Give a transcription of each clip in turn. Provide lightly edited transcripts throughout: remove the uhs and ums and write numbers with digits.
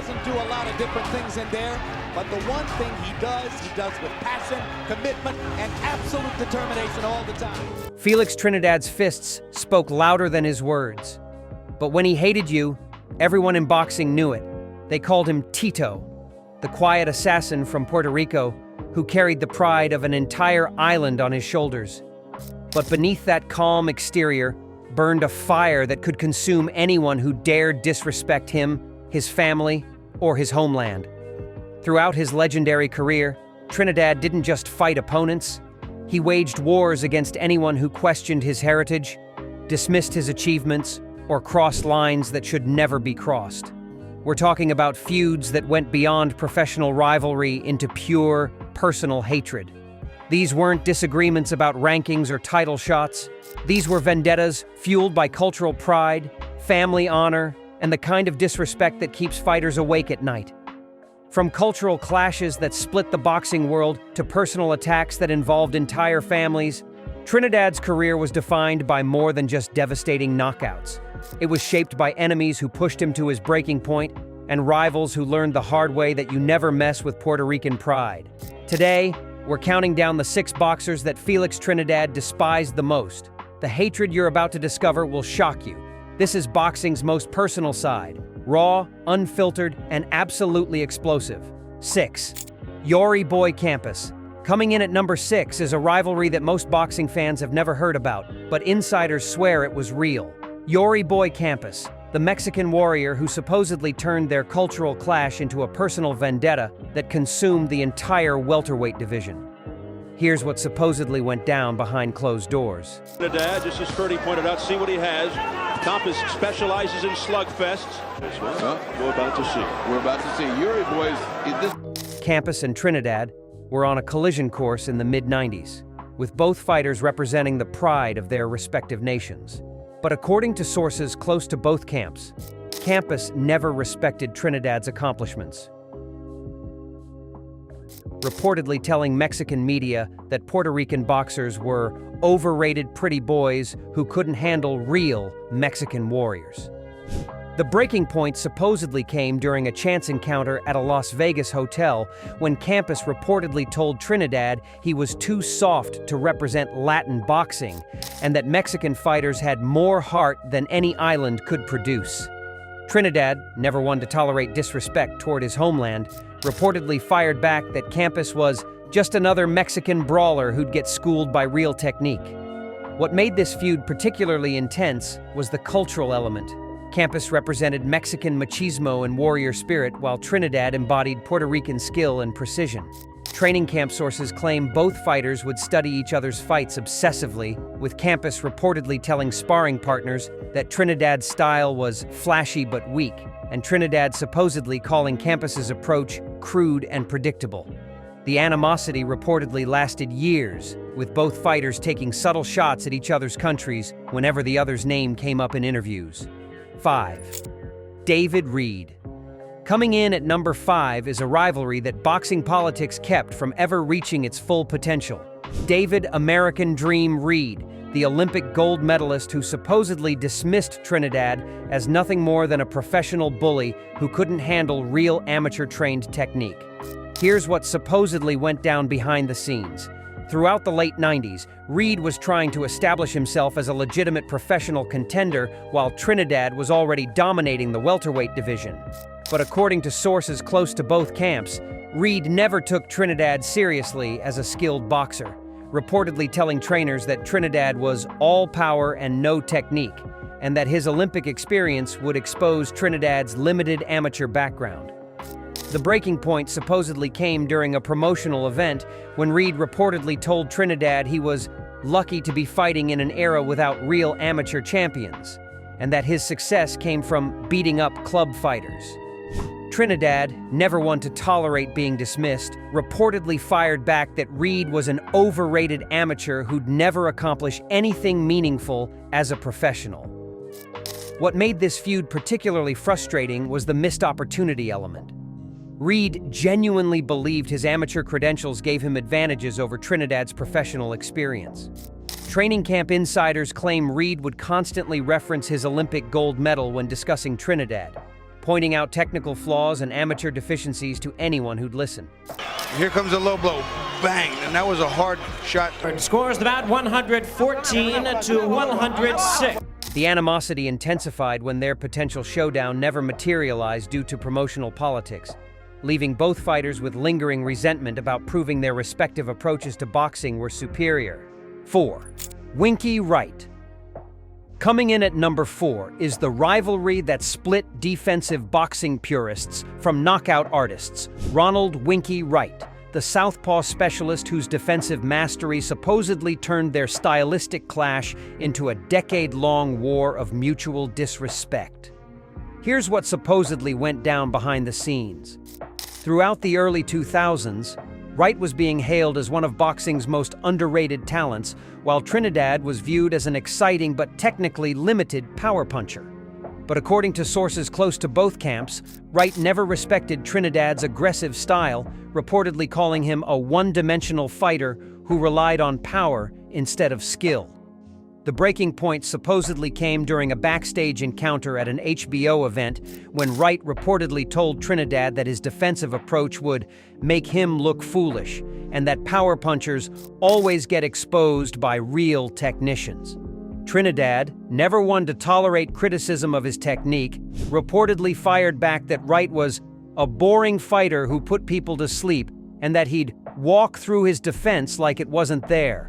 doesn't do a lot of different things in there, but the one thing he does with passion, commitment, and absolute determination all the time. Felix Trinidad's fists spoke louder than his words. But when he hated you, everyone in boxing knew it. They called him Tito, the quiet assassin from Puerto Rico who carried the pride of an entire island on his shoulders. But beneath that calm exterior burned a fire that could consume anyone who dared disrespect him, his family, or his homeland. Throughout his legendary career, Trinidad didn't just fight opponents. He waged wars against anyone who questioned his heritage, dismissed his achievements, or crossed lines that should never be crossed. We're talking about feuds that went beyond professional rivalry into pure, personal hatred. These weren't disagreements about rankings or title shots. These were vendettas fueled by cultural pride, family honor, and the kind of disrespect that keeps fighters awake at night. From cultural clashes that split the boxing world to personal attacks that involved entire families, Trinidad's career was defined by more than just devastating knockouts. It was shaped by enemies who pushed him to his breaking point and rivals who learned the hard way that you never mess with Puerto Rican pride. Today, we're counting down the 6 boxers that Felix Trinidad despised the most. The hatred you're about to discover will shock you. This is boxing's most personal side, raw, unfiltered, and absolutely explosive. 6. Yori Boy Campus. Coming in at number 6 is a rivalry that most boxing fans have never heard about, but insiders swear it was real. Yori Boy Campus, the Mexican warrior who supposedly turned their cultural clash into a personal vendetta that consumed the entire welterweight division. Here's what supposedly went down behind closed doors. Trinidad, just as Ferdy pointed out, see what he has. Campus specializes in slugfests. Well, we're about to see. We're about to see. Yori Boys. Campus and Trinidad were on a collision course in the mid-90s, with both fighters representing the pride of their respective nations. But according to sources close to both camps, Campus never respected Trinidad's accomplishments, reportedly telling Mexican media that Puerto Rican boxers were overrated pretty boys who couldn't handle real Mexican warriors. The breaking point supposedly came during a chance encounter at a Las Vegas hotel when Campus reportedly told Trinidad he was too soft to represent Latin boxing and that Mexican fighters had more heart than any island could produce. Trinidad, never one to tolerate disrespect toward his homeland, reportedly fired back that Campus was just another Mexican brawler who'd get schooled by real technique. What made this feud particularly intense was the cultural element. Campus represented Mexican machismo and warrior spirit, while Trinidad embodied Puerto Rican skill and precision. Training camp sources claim both fighters would study each other's fights obsessively, with Campus reportedly telling sparring partners that Trinidad's style was flashy but weak, and Trinidad supposedly calling Campus's approach crude and predictable. The animosity reportedly lasted years, with both fighters taking subtle shots at each other's countries whenever the other's name came up in interviews. 5. David Reed. Coming in at number 5 is a rivalry that boxing politics kept from ever reaching its full potential. David American Dream Reed, the Olympic gold medalist who supposedly dismissed Trinidad as nothing more than a professional bully who couldn't handle real amateur-trained technique. Here's what supposedly went down behind the scenes. Throughout the late 90s, Reed was trying to establish himself as a legitimate professional contender while Trinidad was already dominating the welterweight division. But according to sources close to both camps, Reed never took Trinidad seriously as a skilled boxer, reportedly telling trainers that Trinidad was all power and no technique, and that his Olympic experience would expose Trinidad's limited amateur background. The breaking point supposedly came during a promotional event when Reed reportedly told Trinidad he was lucky to be fighting in an era without real amateur champions, and that his success came from beating up club fighters. Trinidad, never one to tolerate being dismissed, reportedly fired back that Reed was an overrated amateur who'd never accomplish anything meaningful as a professional. What made this feud particularly frustrating was the missed opportunity element. Reed genuinely believed his amateur credentials gave him advantages over Trinidad's professional experience. Training camp insiders claim Reed would constantly reference his Olympic gold medal when discussing Trinidad. pointing out technical flaws and amateur deficiencies to anyone who'd listen. Here comes a low blow. Bang! And that was a hard shot. Scores the bout 114 to 106. The animosity intensified when their potential showdown never materialized due to promotional politics, leaving both fighters with lingering resentment about proving their respective approaches to boxing were superior. 4. Winky Wright. Coming in at number 4 is the rivalry that split defensive boxing purists from knockout artists. Ronald Winky Wright, the southpaw specialist whose defensive mastery supposedly turned their stylistic clash into a decade-long war of mutual disrespect. Here's what supposedly went down behind the scenes. Throughout the early 2000s, Wright was being hailed as one of boxing's most underrated talents, while Trinidad was viewed as an exciting but technically limited power puncher. But according to sources close to both camps, Wright never respected Trinidad's aggressive style, reportedly calling him a one-dimensional fighter who relied on power instead of skill. The breaking point supposedly came during a backstage encounter at an HBO event when Wright reportedly told Trinidad that his defensive approach would make him look foolish and that power punchers always get exposed by real technicians. Trinidad, never one to tolerate criticism of his technique, reportedly fired back that Wright was a boring fighter who put people to sleep and that he'd walk through his defense like it wasn't there.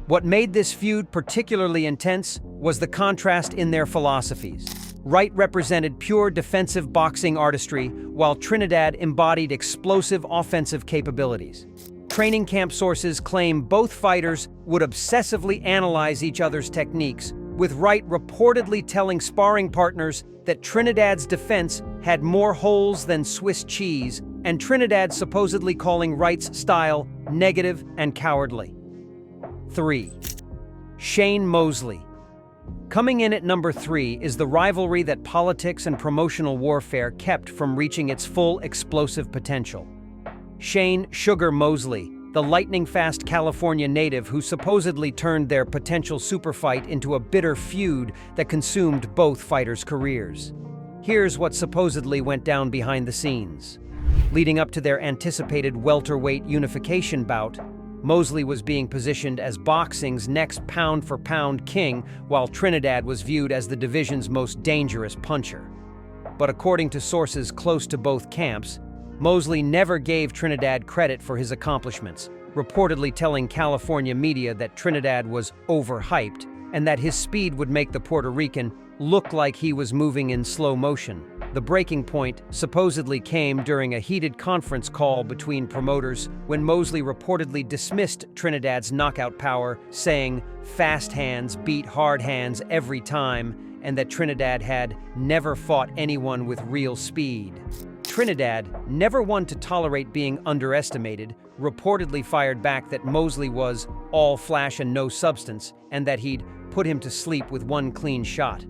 What made this feud particularly intense was the contrast in their philosophies. Wright represented pure defensive boxing artistry, while Trinidad embodied explosive offensive capabilities. Training camp sources claim both fighters would obsessively analyze each other's techniques, with Wright reportedly telling sparring partners that Trinidad's defense had more holes than Swiss cheese, and Trinidad supposedly calling Wright's style negative and cowardly. 3. Shane Mosley. Coming in at number 3 is the rivalry that politics and promotional warfare kept from reaching its full explosive potential. Shane "Sugar" Mosley, the lightning-fast California native who supposedly turned their potential super fight into a bitter feud that consumed both fighters' careers. Here's what supposedly went down behind the scenes. Leading up to their anticipated welterweight unification bout, Mosley was being positioned as boxing's next pound-for-pound king, while Trinidad was viewed as the division's most dangerous puncher. But according to sources close to both camps, Mosley never gave Trinidad credit for his accomplishments, reportedly telling California media that Trinidad was overhyped and that his speed would make the Puerto Rican look like he was moving in slow motion. The breaking point supposedly came during a heated conference call between promoters when Mosley reportedly dismissed Trinidad's knockout power, saying fast hands beat hard hands every time and that Trinidad had never fought anyone with real speed. Trinidad, never one to tolerate being underestimated, reportedly fired back that Mosley was all flash and no substance and that he'd put him to sleep with one clean shot.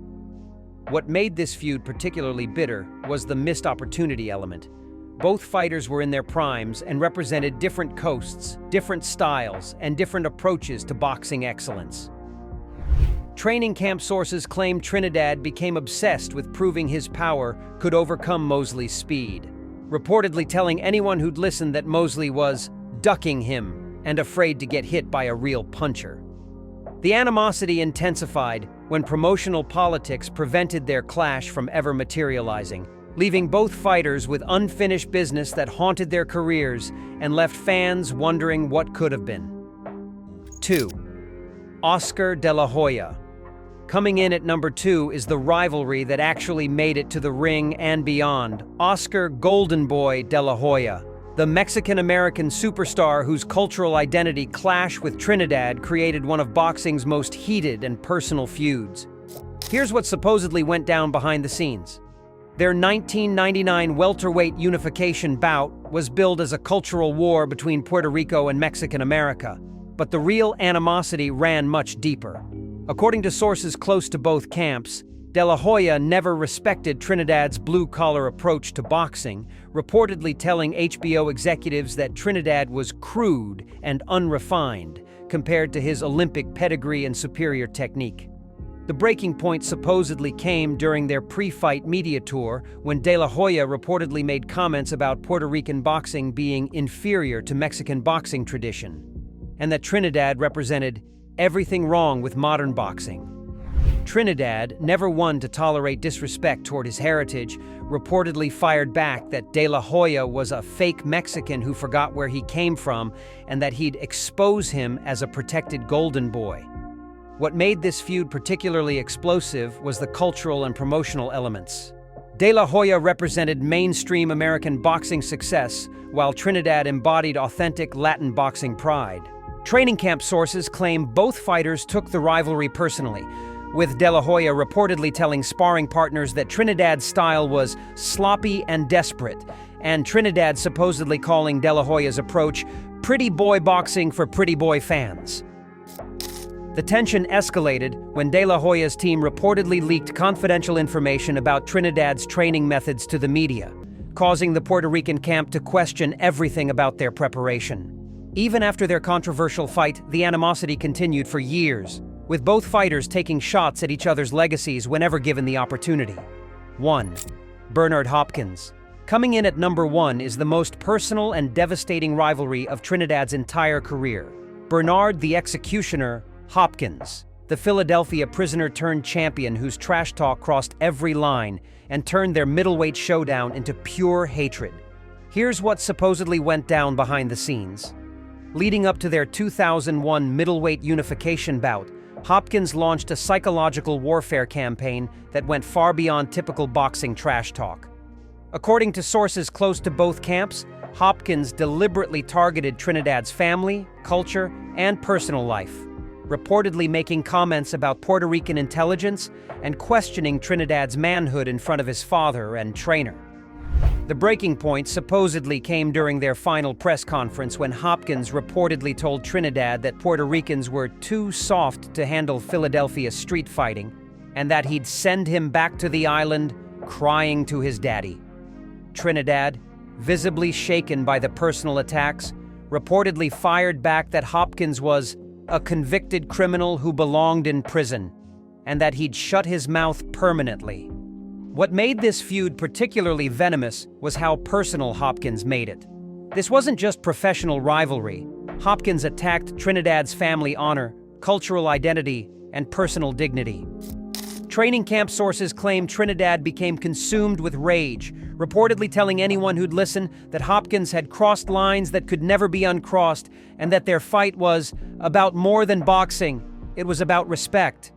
What made this feud particularly bitter was the missed opportunity element. Both fighters were in their primes and represented different coasts, different styles, and different approaches to boxing excellence. Training camp sources claim Trinidad became obsessed with proving his power could overcome Mosley's speed, reportedly telling anyone who'd listened that Mosley was ducking him and afraid to get hit by a real puncher. The animosity intensified when promotional politics prevented their clash from ever materializing, leaving both fighters with unfinished business that haunted their careers and left fans wondering what could have been. 2. Oscar de la Hoya. Coming in at number 2 is the rivalry that actually made it to the ring and beyond. Oscar "Golden Boy" de la Hoya, the Mexican-American superstar whose cultural identity clash with Trinidad created one of boxing's most heated and personal feuds. Here's what supposedly went down behind the scenes. Their 1999 welterweight unification bout was billed as a cultural war between Puerto Rico and Mexican America, but the real animosity ran much deeper. According to sources close to both camps, De La Hoya never respected Trinidad's blue-collar approach to boxing, reportedly telling HBO executives that Trinidad was crude and unrefined compared to his Olympic pedigree and superior technique. The breaking point supposedly came during their pre-fight media tour when De La Hoya reportedly made comments about Puerto Rican boxing being inferior to Mexican boxing tradition, and that Trinidad represented everything wrong with modern boxing. Trinidad, never one to tolerate disrespect toward his heritage, reportedly fired back that De La Hoya was a fake Mexican who forgot where he came from and that he'd expose him as a protected golden boy. What made this feud particularly explosive was the cultural and promotional elements. De La Hoya represented mainstream American boxing success, while Trinidad embodied authentic Latin boxing pride. Training camp sources claim both fighters took the rivalry personally, with De La Hoya reportedly telling sparring partners that Trinidad's style was sloppy and desperate, and Trinidad supposedly calling De La Hoya's approach pretty boy boxing for pretty boy fans. The tension escalated when De La Hoya's team reportedly leaked confidential information about Trinidad's training methods to the media, causing the Puerto Rican camp to question everything about their preparation. Even after their controversial fight, the animosity continued for years, with both fighters taking shots at each other's legacies whenever given the opportunity. 1. Bernard Hopkins. Coming in at number 1 is the most personal and devastating rivalry of Trinidad's entire career. Bernard the Executioner Hopkins, the Philadelphia prisoner-turned-champion whose trash talk crossed every line and turned their middleweight showdown into pure hatred. Here's what supposedly went down behind the scenes. Leading up to their 2001 middleweight unification bout, Hopkins launched a psychological warfare campaign that went far beyond typical boxing trash talk. According to sources close to both camps, Hopkins deliberately targeted Trinidad's family, culture, and personal life, reportedly making comments about Puerto Rican intelligence and questioning Trinidad's manhood in front of his father and trainer. The breaking point supposedly came during their final press conference when Hopkins reportedly told Trinidad that Puerto Ricans were too soft to handle Philadelphia street fighting and that he'd send him back to the island crying to his daddy. Trinidad, visibly shaken by the personal attacks, reportedly fired back that Hopkins was a convicted criminal who belonged in prison, and that he'd shut his mouth permanently. What made this feud particularly venomous was how personal Hopkins made it. This wasn't just professional rivalry. Hopkins attacked Trinidad's family honor, cultural identity, and personal dignity. Training camp sources claim Trinidad became consumed with rage, reportedly telling anyone who'd listen that Hopkins had crossed lines that could never be uncrossed and that their fight was about more than boxing. It was about respect.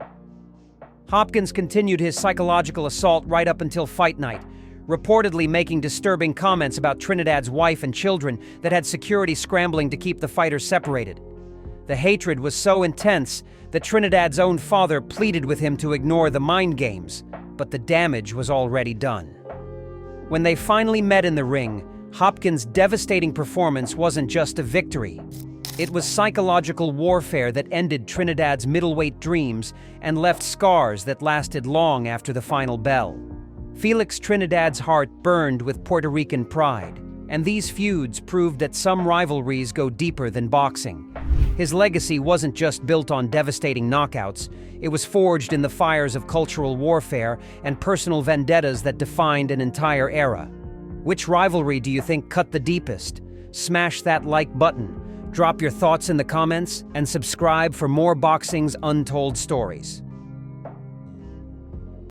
Hopkins continued his psychological assault right up until fight night, reportedly making disturbing comments about Trinidad's wife and children that had security scrambling to keep the fighters separated. The hatred was so intense that Trinidad's own father pleaded with him to ignore the mind games, but the damage was already done. When they finally met in the ring, Hopkins' devastating performance wasn't just a victory. It was psychological warfare that ended Trinidad's middleweight dreams and left scars that lasted long after the final bell. Felix Trinidad's heart burned with Puerto Rican pride, and these feuds proved that some rivalries go deeper than boxing. His legacy wasn't just built on devastating knockouts, it was forged in the fires of cultural warfare and personal vendettas that defined an entire era. Which rivalry do you think cut the deepest? Smash that like button, drop your thoughts in the comments, and subscribe for more boxing's untold stories.